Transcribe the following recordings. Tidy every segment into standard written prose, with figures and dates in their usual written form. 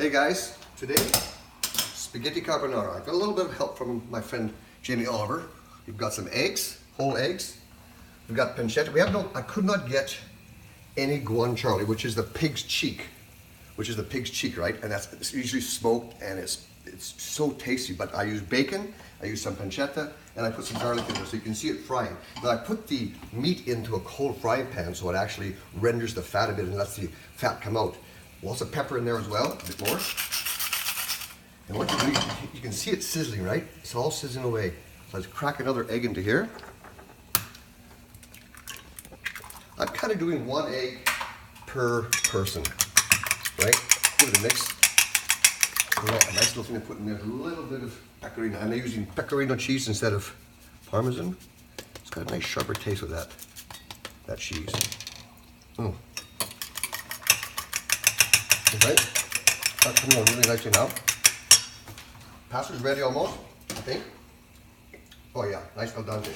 Hey guys, today, spaghetti carbonara. I've got a little bit of help from my friend Jamie Oliver. We've got some eggs, whole eggs. We've got pancetta. I could not get any guanciale, which is the pig's cheek. Right? And it's usually smoked and it's so tasty, but I use bacon, I use some pancetta, and I put some garlic in there so you can see it frying. Now I put the meat into a cold frying pan so it actually renders the fat a bit and lets the fat come out. Lots of pepper in there as well, a bit more. And what you do, you can see it sizzling, right? It's all sizzling away. So let's crack another egg into here. I'm kind of doing 1 egg per person, right? Give it a mix. A nice little thing to put in there, a little bit of pecorino. I'm using pecorino cheese instead of Parmesan. It's got a nice sharper taste with that cheese. Okay, that's coming on really nicely now. Pasta's ready almost, I think. Oh yeah, nice al dente.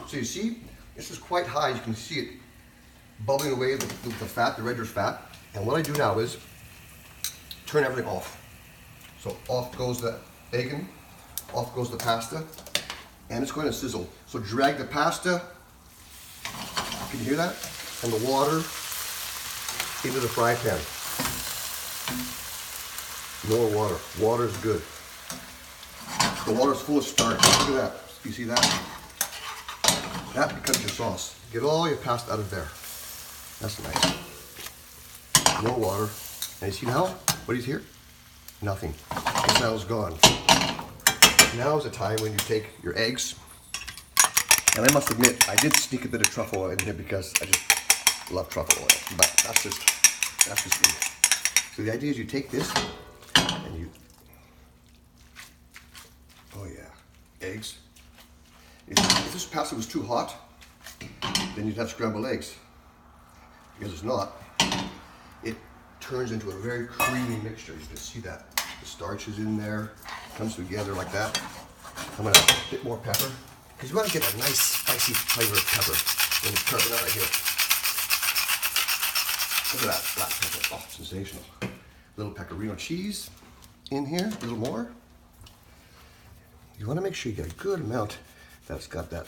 So you see, this is quite high. You can see it bubbling away the fat, the rendered fat. And what I do now is turn everything off. So off goes the bacon, off goes the pasta, and it's going to sizzle. So drag the pasta, can you hear that? And the water into the fry pan. More water. Water is good. The water is full of starch. Look at that. You see that? That becomes your sauce. Get all your pasta out of there. That's nice. More water. And you see now? What is here? Nothing. The smell's gone. Now is the time when you take your eggs. And I must admit, I did sneak a bit of truffle oil in here because I just love truffle oil. But that's just me. So the idea is you take this and you, oh yeah, eggs. If this pasta was too hot, then you'd have scrambled eggs. Because it's not, it turns into a very creamy mixture. You can see that. The starch is in there, comes together like that. I'm gonna add a bit more pepper, because you want to get a nice spicy flavor of pepper in this carbonara here. Look at that black pepper, oh, sensational. A little pecorino cheese in here, a little more. You want to make sure you get a good amount that's got that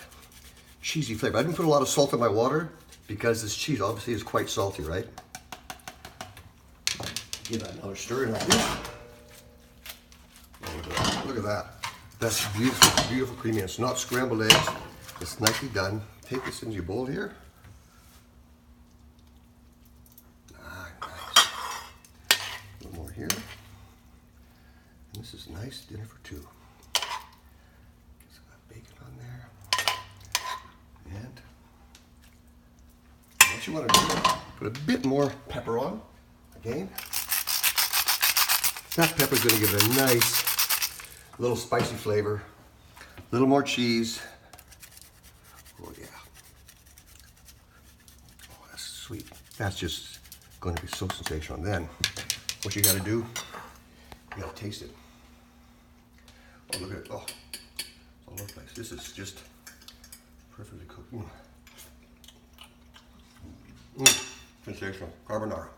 cheesy flavor. I didn't put a lot of salt in my water because this cheese obviously is quite salty, right? Give that another stir in like this. Look at that. That's beautiful, beautiful creamy. It's not scrambled eggs. It's nicely done. Take this into your bowl here. Here. And this is nice dinner for two. Get some of that bacon on there. And what you want to do, put a bit more pepper on. Again. That pepper is going to give it a nice little spicy flavor. A little more cheese. Oh yeah. Oh, that's sweet. That's just going to be so sensational. And then what you got to do, you got to taste it. Oh, look at it. Oh, it's all over the place. This is just perfectly cooked. Sensational. Carbonara.